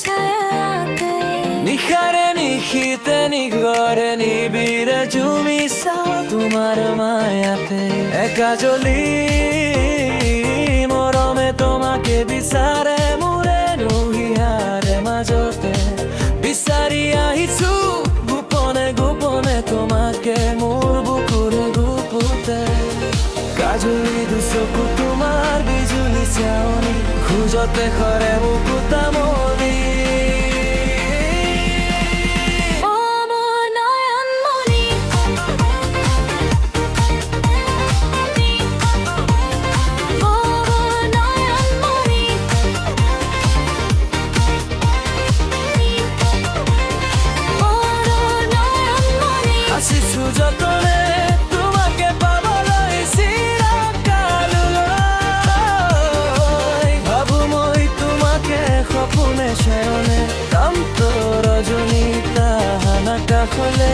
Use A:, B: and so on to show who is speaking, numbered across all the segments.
A: ছায়াতে
B: নিশাৰে নিশীতে নিগৰে নিবিৰে জুমি চাওঁ তোমাৰ মায়াতে একাজলি মৰমে তোমাকে বিচাৰে মোৰে নহিয়াৰে মাজতে বিচাৰি আহিছো গোপনে গোপনে তোমাকে মোৰ বুকুৰে গুপুতে কাজলি দুচকু তোমাৰ বিজুলি চাৱনি খোজতে সৰে বুকুতা মলি
A: ও মোৰ নয়নমণি ও মোৰ নয়নমণি ও মোৰ নয়নমণি
B: আছিছো যতনে তোমাকে পাবলৈ চিৰকাললৈ ভাবো মই তোমাকে সপোনে শয়নে কান্ত ৰজনী তাহানা কাষলে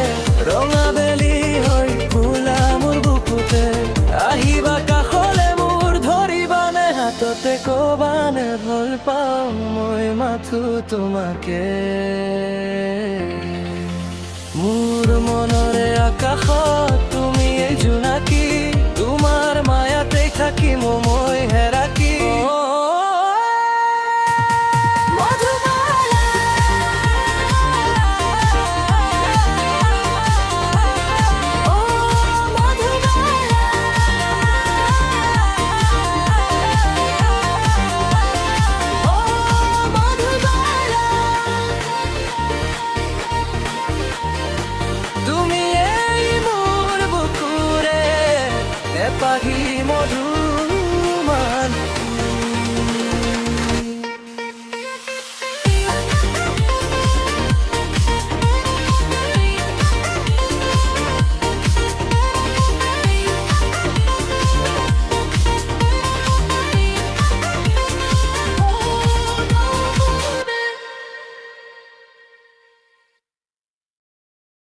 B: ৰঙা বেলি হৈ ফুলা মোৰ বুকুতে আহিবা কাষলে মোৰ ধৰিবানে হাততে কবানে ভাল পাওঁ মই মাথো তোমাকে মোৰ মনৰে আকাশত তুমি জোনাকী তোমাৰ মায়াতে থাকিম মই হেৰাকি
A: মধুবালা ও মধুবালা ও মধুবালা
B: তুমি এই মোৰ বুকুৰে এপাহি মধু